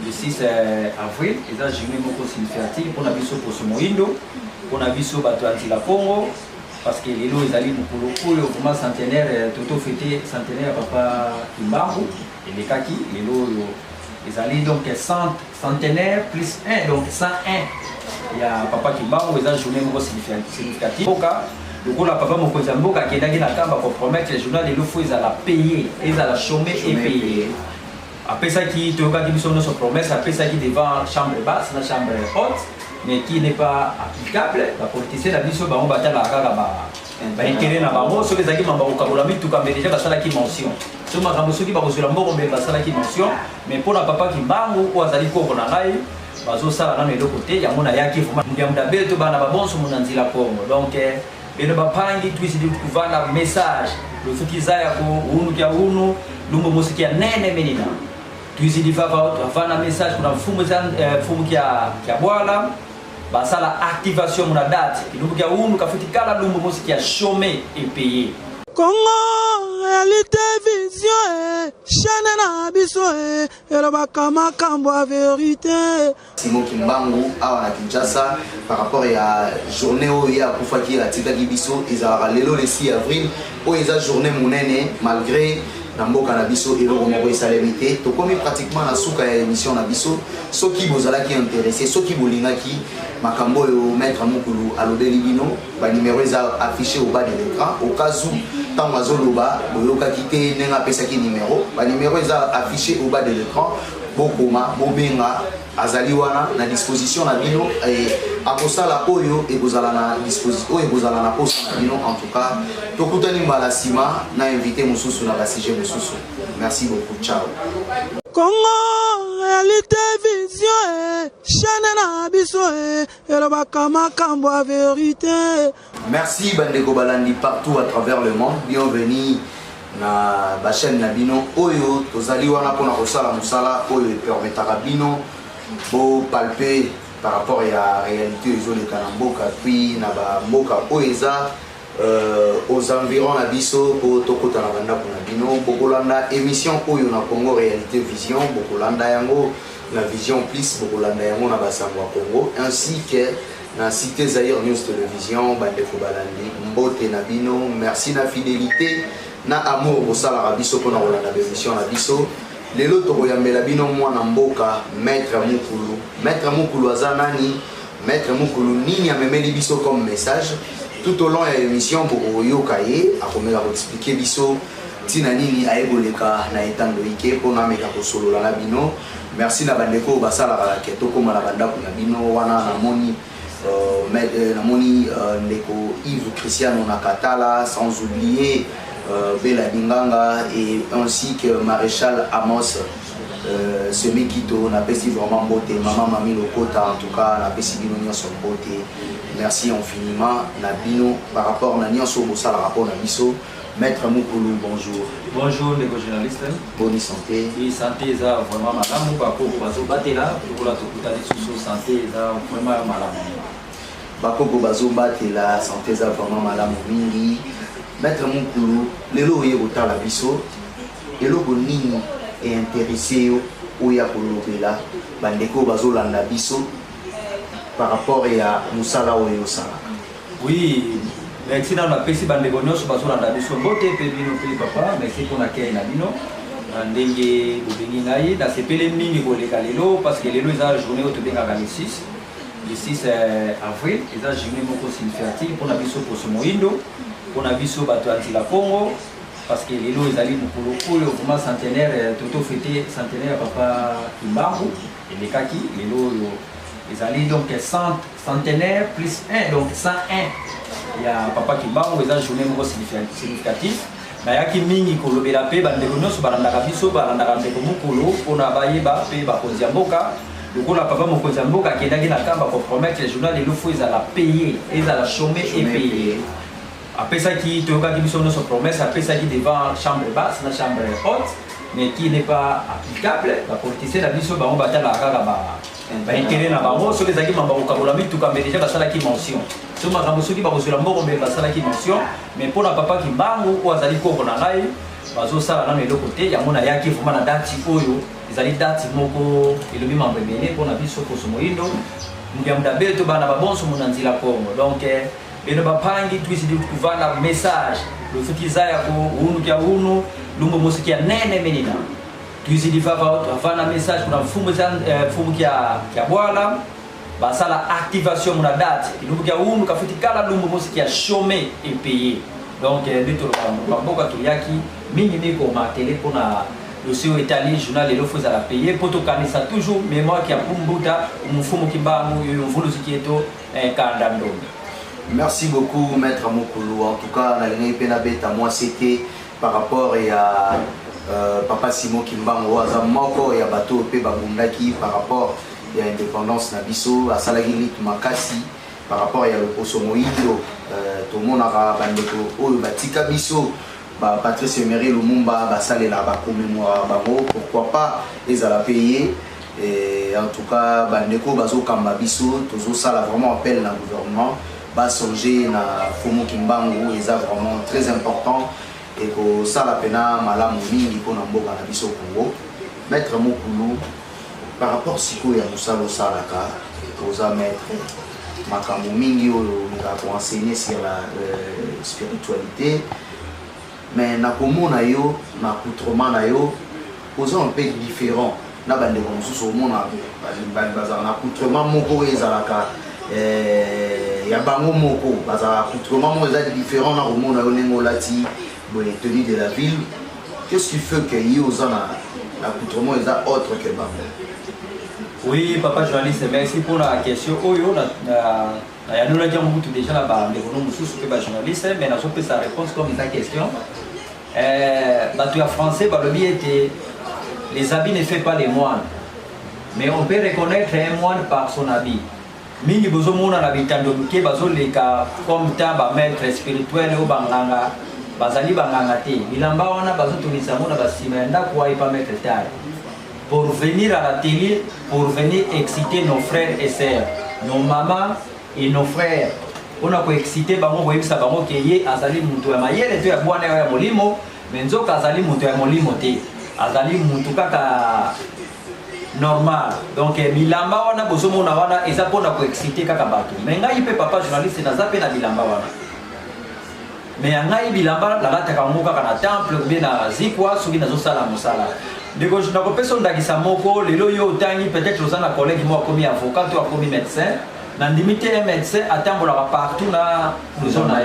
le 6 avril, ils ont joué beaucoup significatif pour la biso pour ce moindo, pour la biso bateau anti la Congo, parce que les lots ils allaient beaucoup vraiment centenaire, tout fêté centenaire papa Kimbangu, et les kaki, les lots ils allaient donc centenaire plus 1, donc 101. Il y a papa Kimbangu, ils ont joué beaucoup significatif. Le coup, la papa Mokozamboka qui est dans la camba pour promettre les journaux de l'eau, ils allaient payer, ils allaient chômer et payer. Après ça, qui te regarde notre promesse, après ça, qui devant chambre basse, la chambre haute, mais qui n'est pas applicable, la politicien a dit que on va battre la raga, intérêt na bango, ceux qui ont dit que tout comme déjà ça qui mention. Ceux qui ont dit que la mort ça qui mention, mais pour la papa qui bango ou azali ko na ngai, bazo sala na l'autre côté, il y a mon aya qui vraiment ndiamda beto bana babon so mon anzila Congo. Donc et ne va pas indiquer tout de couvrir le message. Le fait qu'ils aient unu kia unu, lumbo musiki ya nene menina. Tuizi di fava un message pour un fumu kia boala. Basa la activation mon date. Lumbo kia unu kafutikala lumbo musiki ya chômer et payer. Congo, réalité vision, chaîne na biso et bakama kambo vérité. Simon Kimbangu à Kinshasa par rapport à journée où il y a pour qui la tika biso ils ont lelo le 6 avril où ils ont journée monene malgré Namboka na biso et le Romero salamité to comme pratiquement la souka ya émission na biso ceux qui bozala qui intéressé ceux qui bolinga qui makambo yo maître mukulu alobeli bino ba numéro eza affiché au bas de l'écran au cas où tant mazoloba boyoka kité nenga pesa ki numéro ba numéro eza affiché au bas de l'écran bokoma bobenga azali wana na disposition na bino et akosala oyo e bozala na disposition oyo bozala na posa na bino en tout cas tokutani mbala sima na invité mususu na ba sujet mususu. Merci beaucoup, ciao. Congo, réalité vision, chaîne na biso et bakama kambo vérité. Merci Bandeko Balandi partout à travers le monde. Bienvenue na ba chaîne na bino oyo tozali wana pona kosala musala oyo permettra bino bo palper par rapport à la réalité de Kanamboka puis na ba mboka oeza aux environs na biso po tokota na banda kuna bino bokolanda émission oyo na Congo réalité vision bokolanda yango na vision plus bokolanda yango na basango Congo ainsi que na cité Zaïre News Télévision Bandeko Balandi mbote na bino merci na fidélité na amour bosala biso pona kolanda émission na biso lelo tokoyambela bino mwana mboka maître Mukulu azanani maître Mukulu nini amemeli biso comme message tout au long de l'émission pour yokaye akomela expliquer biso tina nini ayeboleka na etando ike pona meka kosolo la bino. Merci na bandeko basala la keto koma la banda kuna bino wana na moni ndeko Yves Cristiano Nakatala sans oublier Bella Dinganga et ainsi que Maréchal Amos Semekito na pesi vraiment beauté maman Mami Lokota en tout cas na pesi bino nyonso beauté. Merci infiniment na bino par rapport na nyonso bosala rapport na biso. Maître Mukulu, bonjour. Bonjour les journalistes. Bonne santé. Oui, santé est vraiment madame. Bako bazo batela, pour la tokutali sous santé est vraiment madame. Bako bazo batela, santé est vraiment madame mingi. Maître Mukulu, lelo ye botala biso. Lelo bonini est intéressé au ya kolobela bandeko bazo landa biso par rapport à musala oyo sala. Oui. Merci dans la pesi bandeko nyonso bazolanda biso mbote pe bino pe papa merci pour l'accueil na bino ndenge bobengi ngai na sepele mingi koleka lelo parce que lelo eza journée oyo tobengaka le 6 avril eza journée moko significative mpona biso poso moindo mpona biso bato anti la Congo parce que lelo ezali mokolo oyo vraiment centenaire toto fêté centenaire ya papa Kimbangu elekaki lelo oyo ezali donc centenaire plus 1 donc 101. Il y a papa Kimbangu eza journée moko significatif na yaki mingi kolobela pe bandeko nyonso balandaka biso balandaka ndeko mokolo mpona bayeba pe bakonzi ya mboka lokola papa mokonzi ya mboka akendaki na kamba compromettre les journaux de l'ofo ezala paye ezala chômer et payer apesaki toyokaki biso nyonso promesse apesaki devant chambre basse na chambre haute mais qui n'est pas applicable bapoliticien na biso bango batalaka kaka intérêt na bango soki ezalaki mabakokabola mituka mbe déjà basalaki mention so makambo soki bakozwela mboko mbe basalaki mention mais mpona papa Kimbangu oyo azali koko na ngai bazo sala na le côté ya mona yaki vraiment na date oyo ezali date moko elobi mambo ebele mpona biso poso moyindo mbiamda beto bana babonso mona nzila Congo donc beno bapangi twisidi kuvana message le futiza ya ko unu kia unu lumbo musiki ya nene menina twisidi vana message kuna mfumu kia bwala basala activation mona date lumbo kia unu kafutikala lumbo musiki ya chômé et payé donc beto baboka tuyaki mingi miko ma télé pona dossier étalé journal et l'offre à la payer pour tout ça toujours mémoire qui a pumbuta mfumo kimbangu yo mvulu zikieto kandando. Merci beaucoup maître Mokulu. En tout cas, na pena beta moi c'était par rapport à papa Simon Kimbangu azamoko ya bato pe babundaki par rapport à l'indépendance na biso asalagi makasi par rapport à le poso moindo tout le monde a bandeko oyo batika biso Patrice Emery Lumumba basalela ba commémorer bango pourquoi pas les ala payer et en tout cas bandeko bazo kamba biso tozo sala vraiment appel na gouvernement ba songer na Fumu Kimbangu eza vraiment très important et ko sala pena malamu mingi pona mboka na biso Congo. Maître Mokulu par rapport siko ya musalo salaka toza maître makambo mingi oyo nga enseigner sur la spiritualité. Mais na komona yo na accoutrement na yo posant un peu différent na bande comme sous au monde na accoutrement moko ezalaka ya bango moko baza accoutrement mo ezali différent na komona yo nengo lati bo les tenues de la ville. Qu'est-ce qui fait que yo zana accoutrement est autre que bango? Oui papa journaliste, merci pour la question. Oyo na nous l'avons beaucoup déjà là bas les bonhommes sous que ba journaliste mais na sope sa réponse comme sa question. Bateau français bah le biais était les habits ne fait pas les moines mais on peut reconnaître un moine par son habit. Mingi bozo mona na bitando ke bazo leka comme ta ba maître spirituel au banganga bazali banganga te bilamba wana bazo tulisa mona basimenda kwa pas maître taille pour venir à la télé pour venir exciter nos frères et sœurs, nos mamans et nos frères. On a ko exciter bango ko yebisa bango ke ye azali mutu ya mayele to ya bwana ya molimo mais nzoka azali mutu ya molimo te azali mutu kaka normal. Donc bilamba wana bozo mona wana eza pona ko exciter kaka bato mais ngai pe papa journaliste na zape na bilamba wana mais ngai bilamba la lata ka ngoka kana temple bien na zikwa soki nazo sala musala ndeko na ko peso ndakisa moko lelo yo tangi peut-être ozana collègue moi comme avocat ou comme médecin na limité un médecin atambola partout na zona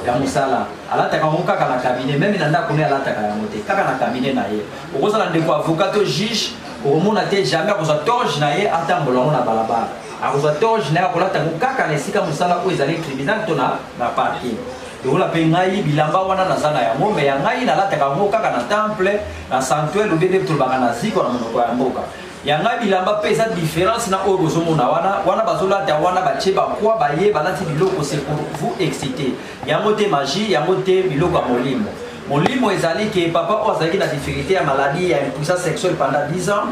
ya musala ala ta kamuka kana cabinet même na ndako ne ala ta kana moté kaka na cabinet na ye okozala ndeko avocat to juge omona te jamais ko za torge na ye atambola na balabala akoza torge na ko lata kaka na sika musala ko ezali tribunal to na parking. Donc la pengai bilamba wana na zana ya ngombe ya ngai na lata ka ngoka kana temple na sanctuaire obede to bangana ziko na monoko ya mboka ya ngai bilamba pesa différence na oyo zomo na wana bazola ta wana bacheba kwa baye balati biloko c'est pour vous exciter ya moté magie ya moté biloko ya molimo ezali ke papa ozaki na difficulté ya maladie ya impuissance sexuelle pendant 10 ans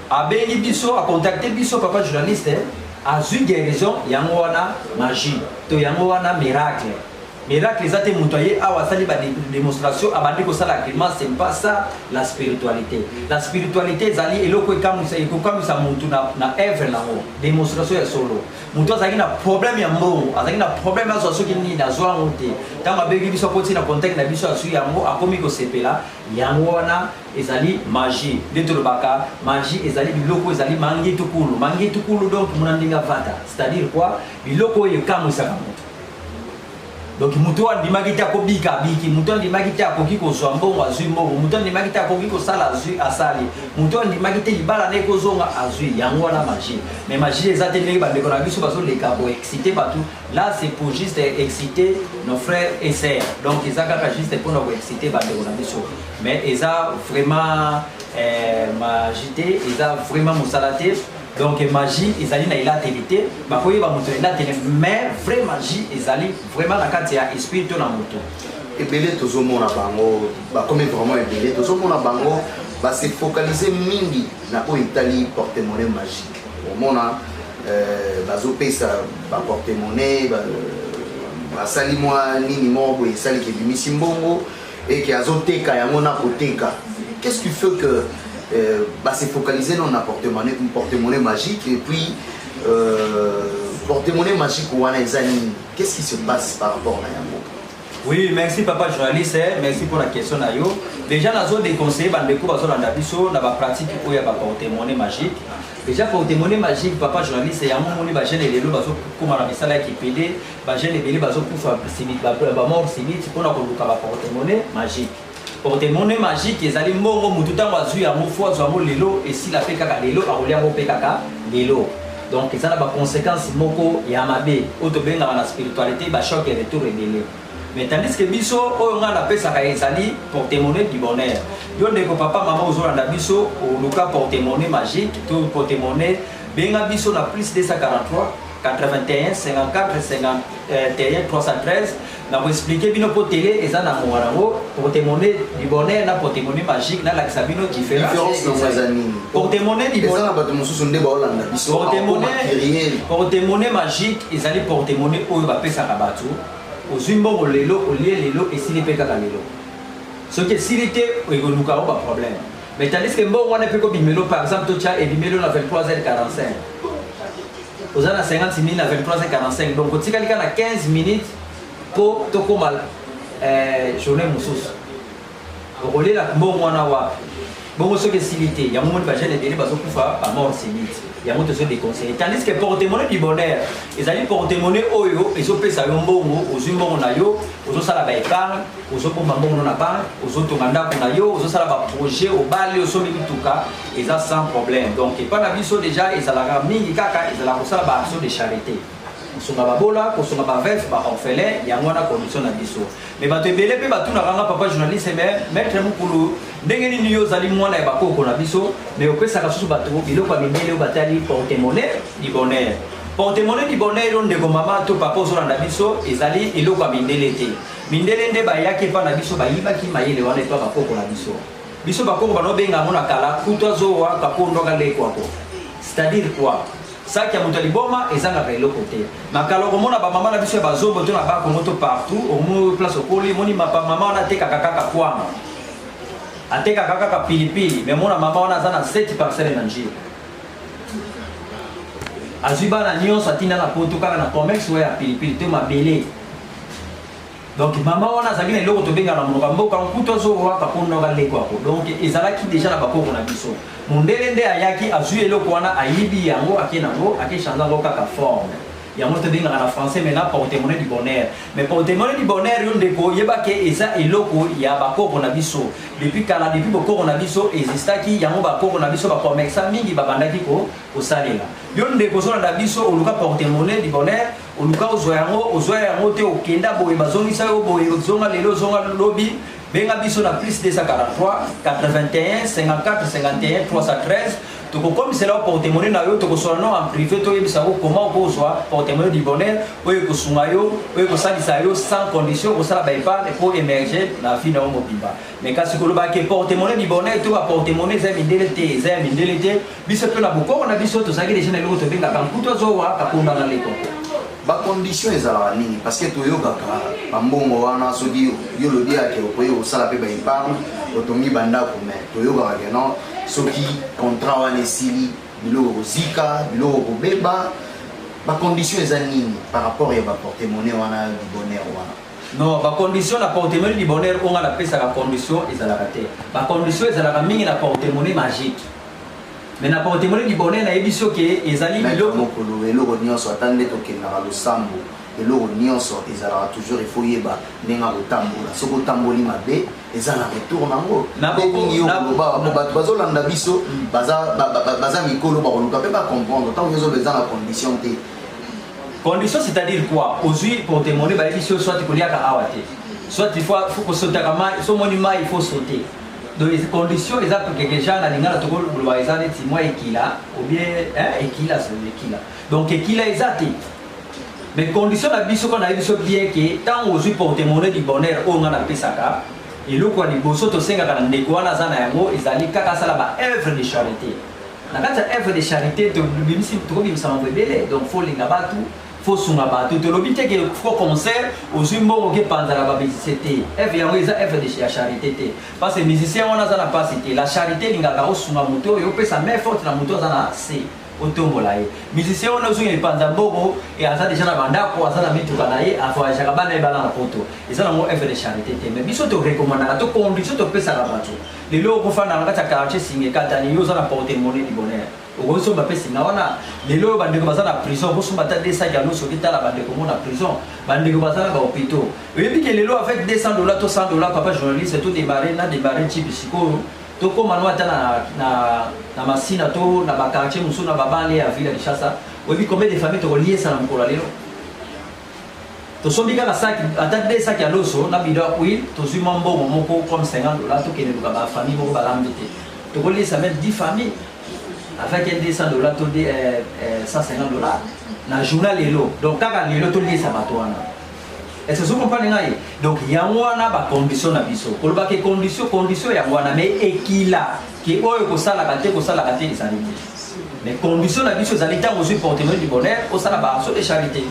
abengi biso a contacter biso papa journaliste a eu guérison ya wana magie to ya wana miracle. Miracle les athées montoyés à wasali ba démonstration abandi ko sala actuellement c'est pas ça la spiritualité. La spiritualité zali eloko ekamusa ekokamisa muntu na œuvre na ngo démonstration ya solo. Muntu azaki na problème ya mbongo, azaki na problème ya soki ni na zwa ngote. Tanga begi biso poti na contact na biso asu yango akomi ko sepela yango wana ezali magie. Dentro baka magie ezali biloko ezali mangi tukulu donc munandinga vata. C'est-à-dire quoi? Biloko ekamusa kamuntu. Donc mutu andimaki ta ko bika biki mutu andimaki ta ko kiko so mbongo azui mbongo mutu andimaki ta ko kiko sala azui asali mutu andimaki te libala ne ko zonga azui yango na magie mais magie ezate ndenge bandeko na biso bazo leka ko exciter batou là c'est pour juste exciter nos frères et sœurs donc ezaka ka juste pour nous exciter bandeko na biso mais eza vraiment magie eza vraiment musalate. Donc magie ezali na ilatilité bakoyi ba moto ilatilité mais vraie magie ezali vraiment na kati ya esprit to na moto ebele tozomona bango bakomi vraiment ebele tozomona bango ba se focaliser mingi na o itali porte-monnaie magique omona bazopesa ba porte-monnaie basali mwa nini moko esali ke bimisi mbongo et qui a zoteka ya mona koteka. Qu'est-ce qui fait que se focaliser dans un porte-monnaie magique et puis porte-monnaie magique ou anazani? Qu'est-ce qui se passe par rapport à Yambo? Oui, merci papa journaliste, merci pour la question. Déjà, dans la zone des conseils, dans la pratique où il y a porte-monnaie magique. Déjà, porte-monnaie magique, papa journaliste, il y a un moment où les gens les comme on a mis ça là qui pédé, les gens les bateaux pour faire mort civil, c'est pour avoir porte-monnaie magique. Porte-monnaie magique, ils allaient mourir, tout le temps, ils ont fois, ils ont l'élo, et si la fait caca l'élo, ils ont fait caca l'élo. Donc, ça a des conséquences, il y a un mabé, autobé dans la spiritualité, il choc et retour rebellé. Mais tandis que biso, on a appelé ça ezali porte-monnaie du bonheur. Donc, papa, maman, aux gens biso, au cas porte-monnaie magique, tout porte-monnaie, bien biso na plus de 143, 81, 54, 51, 313. Nous avons expliqué bien pour télé et ça na morango, porte-monnaie du bonheur, na porte-monnaie magique, na la sabino différence. Porte-monnaie du bonheur. Porte-monnaie magique, ezali porte-monnaie où va payer ça kabatu. Au zumbo au lelo au lié lelo et s'il est péka lelo ce qui s'il était il nous a pas problème mais tandis que bon on a fait comme bimelo par exemple toi et bimelo na 23h45 aux ana 50 minutes à 23h45 donc tu quelqu'un à 15 minutes pour to comme journée mususu au lieu la bon on a wa bon ce que s'il était il y a un moment pas gêner délai parce que pour faire pas mort c'est vite. Il y a beaucoup de déconseillés. Tandis que porte-monnaie du bonheur, ils allaient porte-monnaie oyo, ils ont payé ça au bongo, aux humains on a yo, aux autres ça la épargne, aux autres mamans on a pas, aux autres mandats on a yo, aux autres ça la projet, au bal, au sommet tout cas, ils ont sans problème. Donc et pas la vie déjà, ils ont la mingi kaka, ils ont la ça la action de charité. Ils sont pas bola, ils sont pas veuf, pas orphelin, il y a moins de conditions à biso. Mais bah tu belé pe bah tout na ranga papa journaliste mais maître mukulu ndenge ni yo zali mwana ya bakoko na biso mais opesa ka susu bato biloko bimele batali porte-monnaie du bonheur. Porte-monnaie du bonheur on ndeko mama to papa zo na biso ezali eloko mindele te. Mindele nde ba yaki pa na biso ba yiba ki mayele wana to bakoko na biso. Biso bakoko bano benga mona kala kuto zo wa kapondo ka leko ako. C'est-à-dire quoi? Ça qui a monté les bombes et ça n'a pas le côté. Ma calor mona ba maman na biso ba zo boto na ba ko moto partout au mo place au poli moni ma maman na te kaka kaka kwa. Ate kaka kaka pilipili mais mona maman na zana 7 parcelles na njia. Azuba na nyonso atina na poto kaka na commerce ouais à pilipili te ma belé. Donc maman wana zaki na eloko to benga na monoko mboka nkuto zo wa ka pondo ga leko ako. Donc ezalaki déjà na bakoko na biso. Mundele nde ayaki azui eloko wana ayibi yango akenango akechanga ngo kaka forme. Yango to benga na français mais na porte-monnaie du bonheur. Mais porte-monnaie du bonheur yo ndeko yeba ke eza eloko ya bakoko na biso. Depuis kala depuis bakoko na biso existaki yango bakoko na biso ba commerce mingi babandaki ko osalela. Yo ndeko zo na biso oluka porte-monnaie du bonheur oluka ozoya yango te okenda boye bazongisa yo boye zonga lelo zonga lobby benga biso na plus 243 81 54 51 313 toko comme c'est là porte-monnaie na yo toko sono en privé to yebisa ko comment ko soit porte-monnaie du bonheur oyo ko sunga yo oyo ko salisa yo sans condition ko sala ba épargne pour émerger na vie na mo bimba mais kasi ko loba ke porte-monnaie du bonheur to ba porte-monnaie za mindele te biso pe na boko na biso to saki déjà na lo to benga kan kuto zo wa ka konda na leko. Ba condition ezala nini parce que toyokaka bambongo wana soki yo lodi ake okoyi osala pe ba épargne otongi bandako mais toyokaka ke non soki contrat wana esili biloko kozika biloko kobeba ba condition eza nini par rapport ya ba porte-monnaie wana du bonheur wana? Non, ba condition na porte-monnaie du bonheur on a la pesa la condition ezalaka te. Ba condition ezalaka mingi na porte-monnaie magique. Mais na porte-monnaie du bonheur na ebiso ke ezali biloko mokolo eloko nyonso atande tokendaka losambo eloko nyonso ezalaka toujours il faut yeba ndenge kotambola soki otamboli mabe eza na retour nango ndeningi yo koloba bato bazolanda biso baza mikolo bakoluka mpe bacomprendre ntango ezoba eza na condition te. Condition c'est-à-dire quoi? Ozwi porte-monnaie ba ebiso soit koliaka awa te soit il faut kosotaka mai so moni mai il faut sauter. Donc les conditions les autres que gens na lingala to ko lwa eza neti moi ekila ou bien ekila c'est ekila donc ekila ezati mais condition la biso qu'on a biso bien que tant aux porte-monnaie du bonheur on a pesaka et le quoi ni boso to senga kana ndeko wana zana yango ezali kaka sala ba œuvre de charité na kata œuvre de charité to bimisi to bimisa mabele donc faut linga batu faut sunga bato to lobi te que faut concert aux mbongo ke panza la babisité f yango eza f de charité te parce que musicien on a za na pasité la charité lingaka o sunga moto yo pesa main forte na moto za na c otombola ye musicien on a sunga panza mbongo et aza déjà na banda ko aza na mituka na ye afa jaka bana ebala na poto eza na mo f de charité te mais biso to recommandaka to condition to pesa ka bato lelo ko fana na kata quartier singe kata ni yo za na porter monnaie du bonheur okoso ba pesi na wana lelo bandeko baza na prison boso bata 200 galo so kitala bandeko mo na prison bandeko baza na ba hôpital oyebi ke lelo avec $200 to $100 papa journaliste to démarrer type siko to koma no ata na masina to na ba quartier muso na babale ya ville de Chassa oyebi combien de familles to lié ça na mkola lelo to sombika na sac ata 200 galo so na bido oui to zuma mbongo moko comme $50 to kene ba famille moko ba lambité to lié ça même 10 familles avec $200 to $150 na journal lelo donc kaka lelo to lié ça batwana est-ce que vous comprenez ngai donc yangwana ba condition na biso koloba ke condition yangwana mais ekila ki oyo ko sala kate isali mais condition na biso zali tango sur porte-monnaie du bonheur au sala ba so de charité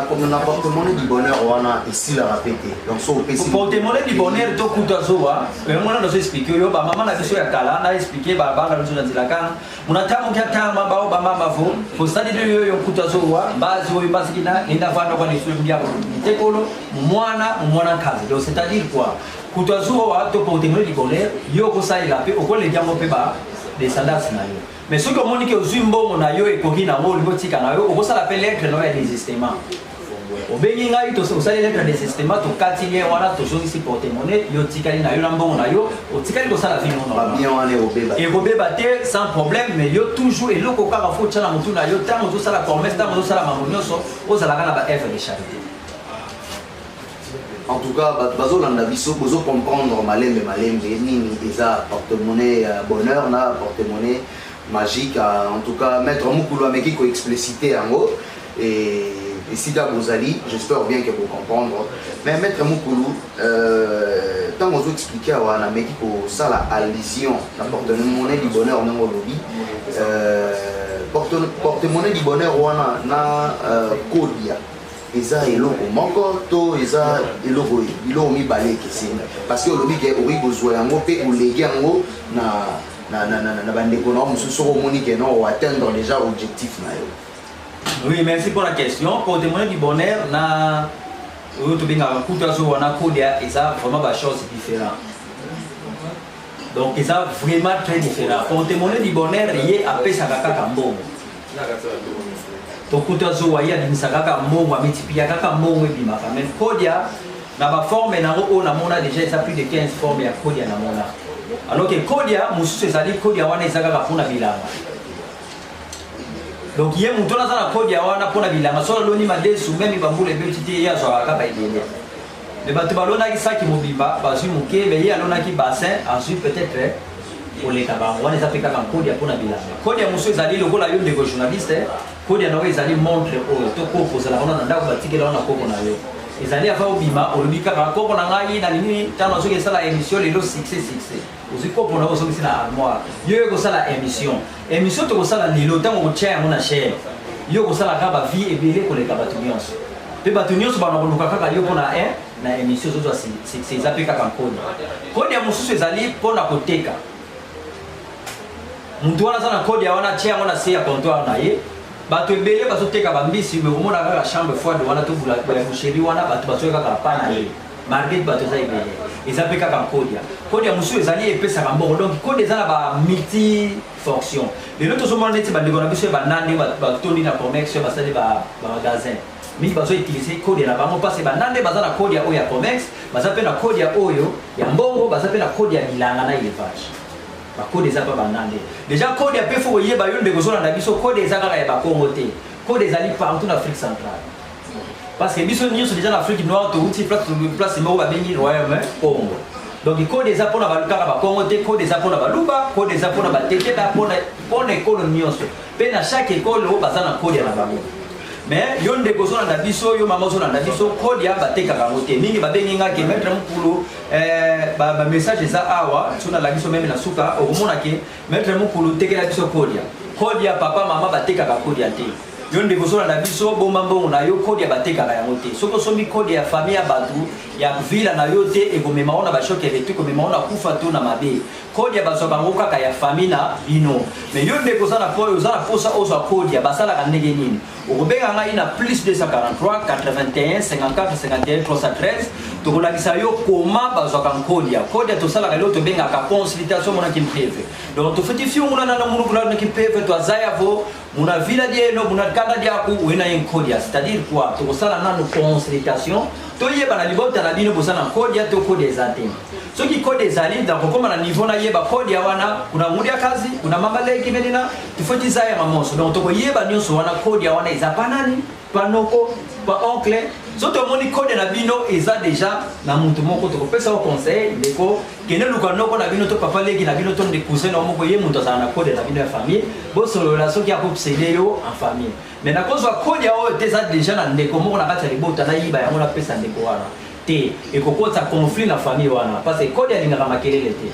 comme na porte-monnaie du bonheur wana ici la répéter donc so pesi porte-monnaie du bonheur to kuta zoa mais moi na zo expliquer yo ba mama na biso ya kala na expliquer ba na biso na dilaka muna tamu kya kama ba ba mama fo stadi de yo kuta zoa bazi yo basikina ina vana kwa nisu bia tekolo mwana kazi donc c'est-à-dire quoi kuta zoa to porte-monnaie du bonheur yo ko sa ila pe okole diamo pe ba des standards na yo mais ce que monique ozimbo na yo ekoki na mo libotika na yo ko sala pe lettre no ya désistement obengi ngai to osali lettre de système to katilie wana to zongisi porte-monnaie yo tikali na yo na mbongo na yo otikali ko sala vino no bien wana obeba et obeba te sans problème mais yo toujours eloko kaka fo tshana mutu na yo tango zo sala commerce tango zo sala mamonyoso ozala kana ba œuvre de charité. En tout cas bazolanda biso bozo comprendre malembe nini eza porte-monnaie bonheur na porte-monnaie magique en tout cas maître Mukulu ameki ko expliciter yango et Sida Bozali, j'espère bien que vous comprenez. Mais Maître Mukulu, tant que vous expliquez à Wana Meki pour ça la allusion, la porte-monnaie du bonheur dans le lobby, porte-monnaie du bonheur Wana na Kodia. Eza eloko moko to eza eloko bilo mi balé kesina parce que le lobby ke ori besoin yango pe olegi yango na bandeko na mususu ko monique non atteindre déjà objectif na yo. Oui, merci pour la question. Porte-monnaie du bonheur, na ça vraiment des choses différentes. Donc, ça vraiment très différent. Porte-monnaie du bonheur, il y a un sakaka kambo. Donc, il y a un sakaka kambo, il y a un sakaka kambo, mais Kodia, na ba forme na o na mona déjà ça plus de 15 formes ya Kodia na mona. Alors que Kodia, mususu ezali Kodia wana ezaka pona bilama. Donc hier muto na za na Kodia wana pona bilama so loni madesu même bambule betiti ya so akaba idene. Le bato balona ki saki mobimba bazu muke mais ya lona ki bassin ensuite peut-être pour les kaba wana za peka kan Kodia pona bilama. Kodia musu ezali lokola yo ndeko journaliste Kodia na ezali montre o to ko pozala wana ndako batikela wana koko na yo. Ezali afa obima olobika ka koko na ngai na nini tano so ke sala émission lelo succès uziko pona ko so na armoire yo ko sala émission to ko sala lelo tango ko tia mona chaîne yo ko sala ka ba vie ebele ko le ka batunions pe batunions ba no ko kaka yo pona na émission zo zo succès zapeka ka kodi ya mususu ezali pona koteka muntu wana sana kodi ya wana tia mona se ya comptoir na ye bato ebele bazoteka bambisi me komona kaka chambre froide wana to bula ya boucherie wana bato bazoka kaka pana ye market bato za ebele eza pe kaka kodia musu ezali epesaka mbongo donc kode eza na ba multi fonction lelo tozomona neti bandeko na biso banande batondi na comex basali ba magasin mingi bazo utiliser kode na bango parce banande baza na kode ya oyo ya comex baza pe na kode ya oyo ya mbongo baza pe na kode ya bilanga na élevage ba code eza pa banande déjà code ya pe fo yeba yo ndeko zona na biso code eza kaka ya ba Congo te code ezali partout en Afrique centrale parce que biso nyonso déjà en Afrique noire to uti place mo ba bengi royaume Congo donc code eza pona ba kaka ba Congo te code eza pona ba luba code eza pona ba teketa pona école nyonso pe na chaque école o baza na code na bango mais yo ndeko zona na biso yo mama zona na biso code ya bateka bango te mingi ba bengi ngaki Maître Mukulu ba message eza awa tuna la biso même na suka okomona ke Maître Mukulu tekela biso code ya papa mama bateka ka code ya te Yon de kosola na biso bomba mbongo na yo code ya bateka ka yango te. Soko somi code ya famille ya batu ya villa na yo te ekomema ona ba choc électrique ekomema ona kufa to na mabe. Code ya baso bango kaka ya famille na bino. Mais yon de kosola po ozala posa ozo code ya basala ka ndenge nini. Okobenga ngai na plus 243 81 54 51 313 tokolakisa yo koma bazo ka code ya tosala ka lo to benga ka consultation mona kimpreve. Donc to feti fiu mona na munu kula na kimpreve to azaya vo muna villa dieno muna kanda diaku wena yen code ya, c'est-à-dire quoi tokosala nanu consultation to yeba na libota na bino bosana code ya to code ezate. So qui code ezali dans koma na niveau na yeba code ya wana kuna mudia kazi kuna mama leki medina tifoti zaya mamonso. Donc toko yeba nyonso wana code ya wana ezapa nani pa noko pa oncle. So to moni code na bino eza déjà na mutu moko to pesa au conseil ndeko kene luka noko na bino to papa leki na bino to de cousin na moko ye mutu za na code na bino ya famille bo solo la so ki akopsede yo en famille. Mais na cause wa code ya o teza déjà na ndeko moko na kati ya libota na yiba ya mona pesa ndeko wana te ekokota conflit na famille wana parce que code ya lingaka makelele te.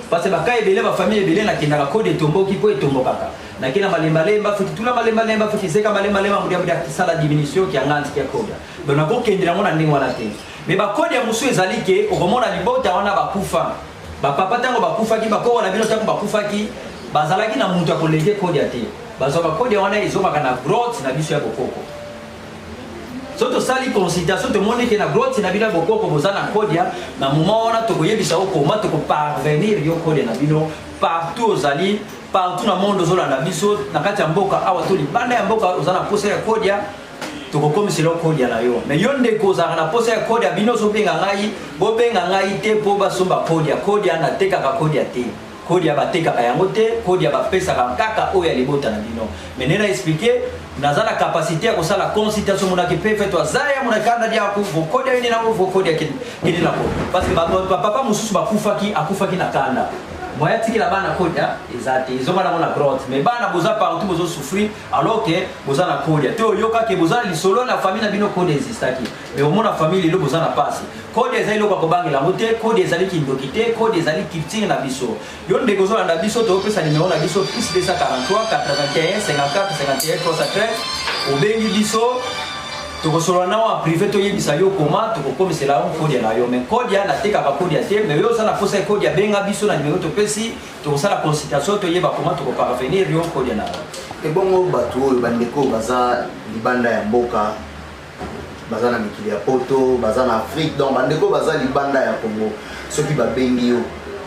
Parce que baka ebele ba famille ebele na kinaka code tomboki po etombokaka na kina malemba lemba futi tula malemba lemba futi seka malemba lemba mudia mudia kisala diminution ki anganti ki code donc na ko kendira mona ndingo wana te. Mais ba code ya musu ezali ke okomona libota wana bakufa ba papa tango bakufa ki bako na bino tango bakufa ki bazalaki na mutu akolege code ya te bazo ba code wana ezomaka na grotte na biso ya bokoko. Soto sali consultation to moni ke na grotte na bino bokoko bozana code ya na moment wana to koyebisa o koma to ko parvenir yo code na bino partout ozali partout na monde ozola na biso na kati ya mboka awa to libanda ya mboka ozana posa ya code ya to ko komisela code ya na yo. Mais yo ndeko za na posa ya code ya bino so benga ngai bo benga ngai te po basomba code ya na teka ka code ya te. Code ya bateka ka yango te, code ya bapesa ka kaka o ya libota na bino. Mais nena expliquer nazana capacité ya kosala consultation mona ki pefe to zaya mona kanda dia ku code ya nina vo code ya kini na ko. Parce que papa mususu bakufaki akufaki na kanda. Moya tiki la bana code ya ezate ezoma na mona grotte. Mais bana boza partout bozo souffrir alors que boza na code ya. To yoka ke boza li solo na famille na bino code existaki. Mais au mona famille lo boza na passe. Code ezali lo kwa bangi la mote, code ezali ki ndokite, code ezali kipting na biso. Yo ndeko zo na biso to pesa numéro na biso plus 243 81 54 51 313 obengi biso to kosolo na wa privé to yebisa yo koma to kokomesela on code na yo. Mais code ya na teka ba code ya te, mais yo sala posa code ya benga biso na numéro to pesi to sala consultation to yeba koma to ko parvenir yo code na. Et bongo batu bandeko baza libanda ya mboka baza na mikili ya poto baza na Afrique donc bandeko baza libanda ya Congo soki babengi yo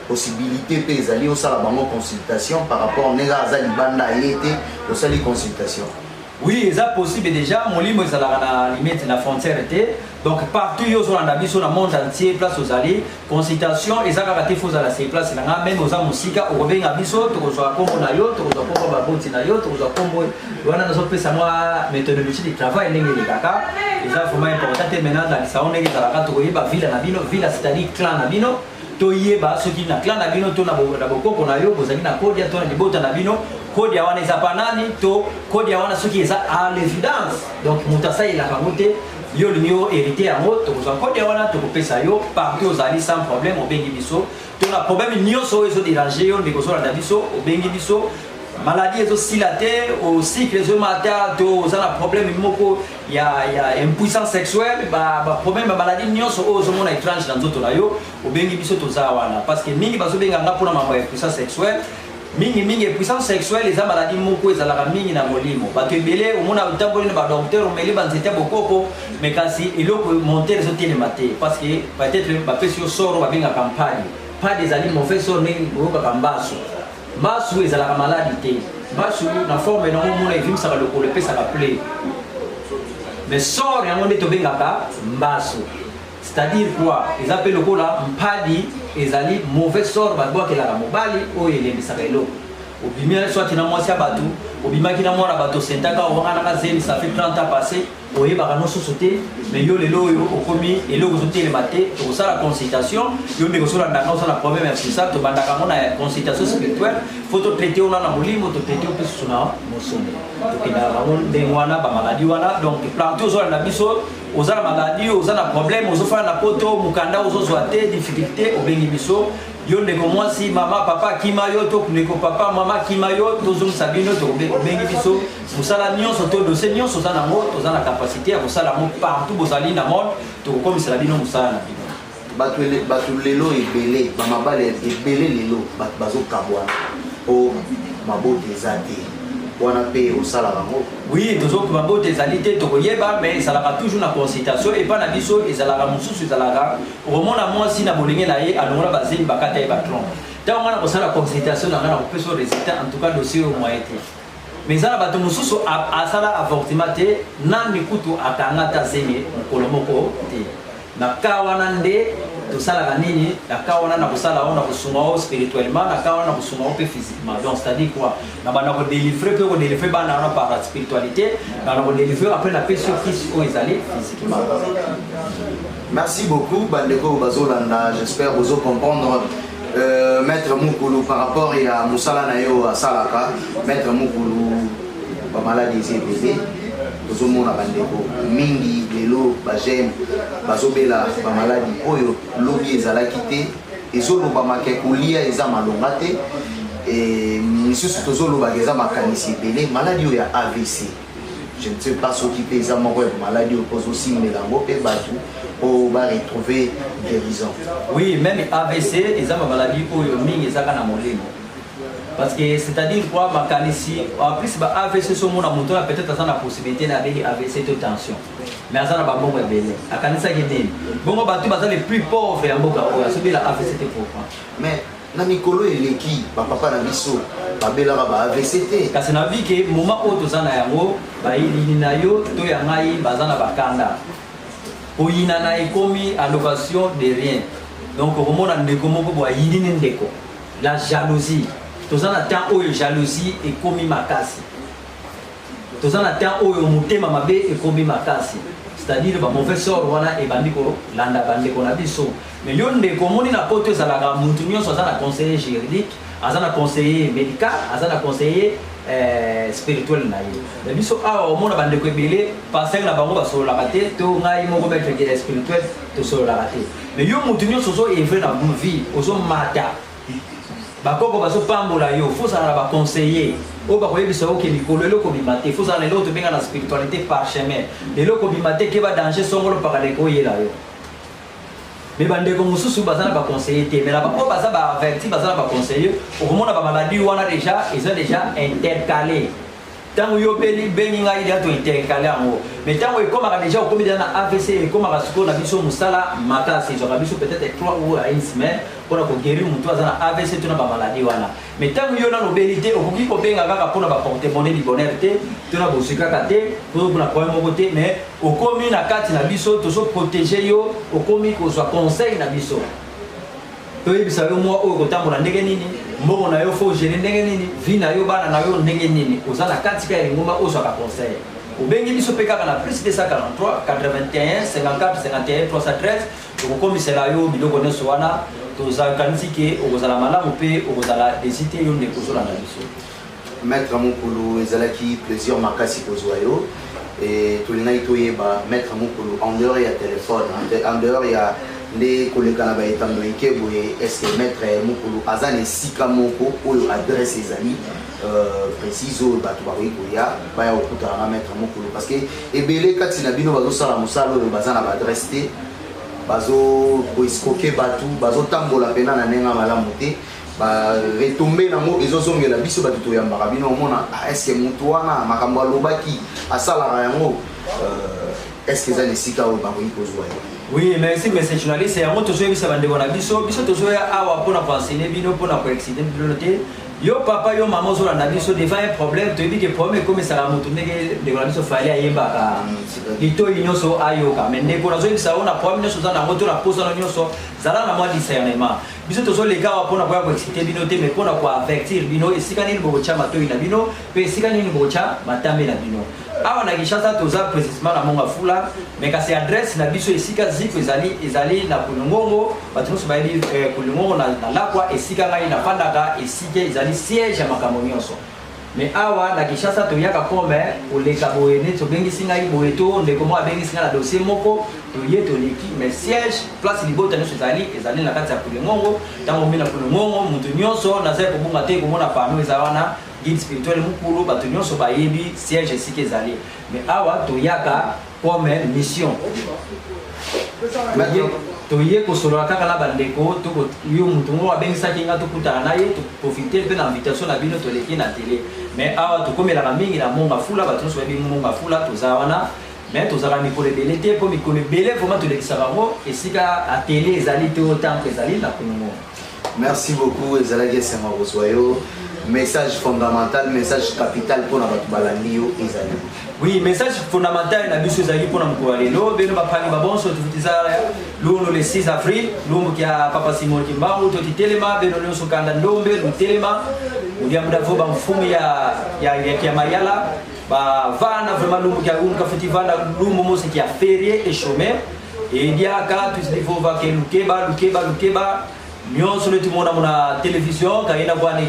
possibilité pe ezali osala bango consultation par rapport nega aza libanda yete osali consultation. Oui, c'est possible déjà. Mon livre est à la limite de la frontière. Donc partout, il y a des monde entier, place aux alliés, consultation, et ça va être faux à la place. Même aux musiques, au revient à Bisso, tu reçois un combo nayo, tu reçois un combo babouti nayo, tu reçois un combo. Voilà, nous avons fait ça, moi, méthodologie de travail, et ça, il faut m'importer maintenant dans le salon, et dans la carte, tu vois, ville à Nabino, ville à c'est-à-dire clan Nabino. Toyeba ceux qui na clan na bino to na bokoko na yo bozali na code ya to na libota na bino code ya wana eza panani to code ya wana ceux qui eza à l'évidence donc mutasa ila kamote yo linyo hérité yango to ko code ya wana to ko pesa yo partout ozali sans problème obengi biso to na problème nyonso ezo déranger yo ndeko so na biso obengi biso maladie ezo silate au cycle ezo mata to za na problème moko ya impuissance sexuelle ba problème ba maladie nyonso ozo mona étrange dans nzoto na yo obengi biso to za wana parce que mingi bazo benga nga pona mambo ya impuissance sexuelle mingi puissance sexuelle eza maladie moko ezalaka mingi na molimo bato ebele omona utamboli na ba docteur omeli banzete bokoko mais kasi eloko monter ezo telema te parce que peut-être ba pesi yo soro ba benga campagne pas des aliments mauvais sort ni boka kambaso masu ezalaka maladi te masu na forme na mona evimisaka lokolo epesaka ple mais sort yango nde tobengaka mbasu. C'est-à-dire quoi? Ils appellent le coup là, mpadi, ezali mauvais sort, badboa la mobali, ou il est misakelo. Au bimia soit il a moitié bateau, au bima qui n'a moins la bateau, c'est un gars au Ranazé, ça fait 30 ans passé, au Ebarano sauté, mais yo les lots au commis, et l'eau sauté les matés, pour ça la consultation, yo négocie la d'accord sur la problème, c'est ça, tu bandes à la consultation spirituelle, faut te traiter au Nanamoli, faut te traiter au Pessuna, Mosone. Donc il a des moines, maladie, donc planter aux abisso, aux maladie, aux problèmes, aux offres à la poto, Mukanda, aux autres difficultés, au Bénibiso. yo ndeko mwasi mama papa kimayo to ndeko papa mama kimayo tozong sabino to bengi biso musala nyonso to dossier nyonso za nango to za na capacité ya kosala mo partout bozali na monde to kokomisa bino musala na bino bato lelo ebele bamabale ebele lelo bazokabwana o mabote eza te wana mpe osala bango. Oui, tozokuba mbote ezali te tokoyeba mais ezalaka toujours na consultation epa na biso ezalaka mosusu ezalaka okomona mwasi na bolenge na ye alongola bazeli bakata ye batron ntango ngana kosala consultation na nga na kopesa résultat en tout cas dossier oyo moyen te mais eza na bato mosusu asala avortement te nani kutu akanga ta zenge mokolo moko te na ka wana nde tosalaka nini na ka wana na kosala o na kosunga o spirituellement na ka wana na kosunga o mpe physiquement donc c'est à dire quoi na banda kodélivrer mpe kodélivrer bana wana par la spiritualité na kodélivrer après na pesi okisi oyo ezali physiquement. Merci beaucoup bandeko bazolanda, j'espère bozo comprendre Maître Mukulu par rapport à Moussala Nayo à Salaka. Maître Mukulu ba maladie ezebele tozomona bandeko mingi lelo bagene bazobela ba maladie oyo lobi ezalaki te ezoloba make kolia eza malonga te misusu tozoloba eza makanisi ebele maladie oyo ya AVC. Je ne sais pas s'occuper eza moko ya maladie oyo kozosimela yango mpe bato oyo ba retrouver guérison. Oui, même AVC eza ma maladie oyo mingi ezaka na molemo. Parce que c'est-à-dire quoi makanisi en plus ba AVC so mona moto na peut-être ça na possibilité na beli AVC de tension mais ça na ba bongo ebele akanisa kideni bongo batu baza les plus pauvres ya mboka oyo so bela AVC te pourquoi mais na mikolo eleki ba papa na biso ba bela ba AVC te kasi na vie que moment oyo toza na yango ba ilini na yo to ya ngai baza na bakanda oyina na ekomi à l'occasion de rien donc au moment ndeko moko bo yini ndeko la jalousie. Toza na temps oyo jalousie ekomi makasi. Toza na temps oyo motema mabe ekomi makasi. C'est-à-dire ba mauvais sort wana ebandi ko landa bande ko na biso. Mais yo ndeko moni na poto ezalaka muntu nyonso aza na conseiller juridique, aza na conseiller médical, aza na conseiller spirituel na ye. Na biso awa omona bande ko ebele passer na bango basololaka te to ngai moko maître spirituel to sololaka te. Mais yo muntu nyonso zo evre na vie, ozo mata. Bakoko baso pambola yo faut ça ba conseiller o ba koyebisa o ke mikolo eloko bimate faut ça lelo to benga na spiritualité par chemin eloko bimate ke ba danger songolo pakale ko yela yo mais bande ko mususu bazana ba conseiller te mais là ba ko baza ba averti bazana ba conseiller o komona ba maladie wana déjà ils ont déjà intercalé tango yo beli bengi ngai dia to intercalé ango mais tango e koma déjà o komi na AVC e koma ka siko na biso musala makasi zo ka biso peut-être 3 ou à une semaine pour ko guérir mutu azana AVC to na ba maladie wana mais tango yo na nobelité o koki ko benga kaka pona ba porter bonheur di bonheur te to na bosika kate pour na ko mo côté mais o komi na kati na biso to so protéger yo o komi ko soit conseil na biso to yebisa yo mo o ko tambola ndenge nini mbongo na yo fo gérer ndenge nini vie na yo bana na yo ndenge nini oza na kati ka ngoma ozwaka conseil obengi biso pe kaka na plus de 143 81 54 51 313 okokomisela yo biloko nyonso wana tozakanisi ke okozala malamu mpe okozala hésité yo nde kozolanda biso. Maître Mukulu ezalaki plaisir makasi kozwa yo tolingaki toyeba Maître Mukulu en dehors ya téléphone en dehors ya les collègues à la baïtando est-ce que Maître Mukulu azan esika moko oyo adresse ses amis précise au bato bakoya baya okuta na Maître Mukulu parce que ebele kati na bino bazo sala musala oyo bazana ba adresse te bazo koiskoke batu bazo tambola pena na nenga malamu te ba retomber na mo ezozongela biso bato to yambaka bino omona est-ce que mutu wana makambo alobaki asala yango est-ce que za esika oyo bakoyi kozwa yo. Oui, merci, monsieur journaliste. C'est un autre chose qui s'est vendu à biso. Biso to soya awa pour na enseigner bino pour na exciter bibliothèque. Yo papa yo maman zo na biso devant un problème, tu dis que problème comme ça la moto ndenge de la biso fallait ayemba ka. Ito inyoso ayoka. Mais ndeko na zo bisa ona problème nyoso za na moto na posa na nyoso zala na moi discernement. Biso to zo les gars pour na kwa exciter bino te mais pour na kwa avertir bino esika nini bocha mato ina bino, pe esika nini bocha matambe na bino. Awa na Kinshasa toza précisément na monga fula mais kasi adresse na biso esika ziko ezali na kulungongo batunusu baili kulungongo na lakwa esika ngai na pandaka esika ezali siège ya makambo nyonso mais awa na Kinshasa toyaka comme oleka boye ne tobengisi ngai boye to ndeko mo abengisi na dossier moko toye toleki mais siège place libota nyonso ezali na kati ya Kulengongo ntango mina Kulengongo mutu nyonso nazali kobunga te komona pano eza wana guide spirituel mukulu bato nyonso bayebi siège esika ezali mais awa toyaka comme mission toye kosolola kaka na bandeko yo mutu moko abengisaki nga tokutana na ye toprofite mpe na invitation na bino toleki na tele mais awa tokomelaka mingi na monga fula bato nyonso bayebi monga fula toza wana mais tozalaka mikolo ebele te mpo mikolo ebele vraimen tolekisaka yango esika atele ezali te otanke ezali na Kongo. Merci beaucoup ezalaki esenga kozwa yo message fondamental message capital pour na bato balandi yo ezali. Oui, message fondamental na biso ezali mpona mokolo ya lelo beno bapani babonso tofutiza luno le 6 avril lumbu kia papa Simon Kimbangu totitelema beno nyonso kanda ndombe lutelema uliamuda vo bamfumu ya mayala bavana vraiment lumbu kia unka festival lumbu mosi kia férié et chômeur et diaka tusilivova ke lukeba nyonso letu mona mona television kaina bwana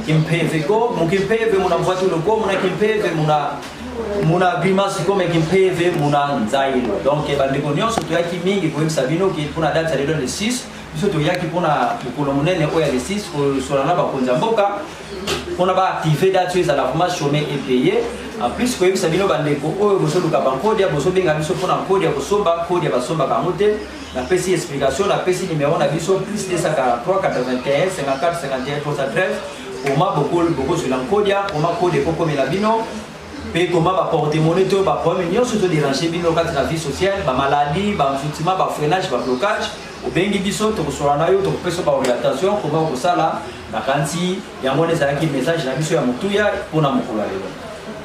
kimpeve ko mukimpeve muna mvatu loko muna kimpeve muna bimasi comme kimpeve muna nzailo donc bandeko nyonso toyaki mingi koyebisa bino ki pona date ya le 6 biso toyaki pona mokolo monene oyo ya le 6 kosolana bakonza mboka pona baactive date oyo ezala vraiment chômé et payé en plus koyebisa bino bandeko oyo bosoluka bankodia bosobenga biso mpona nkodia kosomba nkodia basombaka yango te napesi explication napesi numéro na biso plus 243 81 54 51 313 oma bokozwela nkodia oma kode ekokomela bino mpe koma baporte-monnaie to baproblème nyonso todérange bino kati na vie sociale bamaladi bamfoutima bafreinage bablocage obengi biso tokosola na yo tokopesa baorientation koma okosala nakanisi yango nde ezalaki message na biso ya motuya mpona mokolo ya lelo.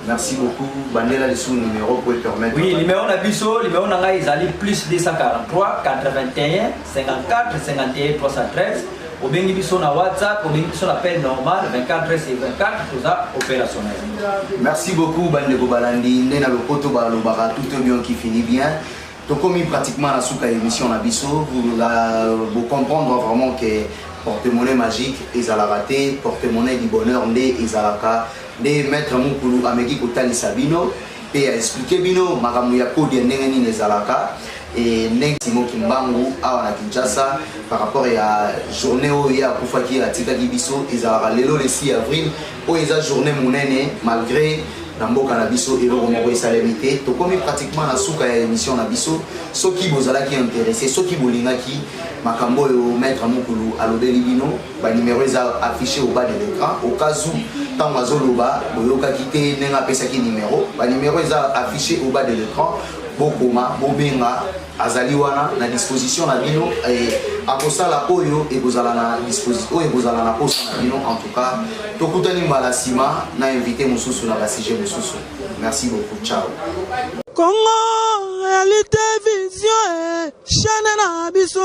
Merci beaucoup. Bandela les sous-numéro pour permettre. Oui, numéro na biso, numéro na ngai ezali plus 243 81 54 51 313. Obengi biso na WhatsApp, obengi biso na appel normal 24 et 24 toza opérationnel. Merci beaucoup Bandeko Balandi. Ndena lopoto balobaka tout bien qui finit bien. Donc comme pratiquement la souka émission na biso, vous comprendre vraiment que porte-monnaie magique ezala raté, porte-monnaie du bonheur ndé ezalaka de maître mukulu ameki kotalisa bino pe expliquer bino makambo ya kodi ndenge nini ezalaka et ndenge Simon Kimbangu awa na Kinshasa par rapport à journée oyo ya kufaki ya tikaki biso ezalaka lelo le 6 avril oyo eza journée monene malgré na mboka na biso eloko moko esalemi te tokomi pratiquement na suka ya émission na biso soki bozalaki intéressé soki bolingaki makambo oyo maître mukulu alobeli bino ba numéro eza affiché au bas de l'écran au cas où tant azoloba boyokaki te ndenge apesaki numéro ba numéro eza affiché au bas de l'écran bokoma bobenga azali wana na disposition na bino akosala oyo ekozala na disposition oyo ekozala na posa na bino. En tout cas tokutani mbala sima na invité mosusu na basije mosusu. Merci beaucoup, ciao. Congo réalité vision chaîne na biso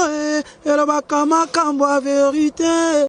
elobaka makambo ya vérité.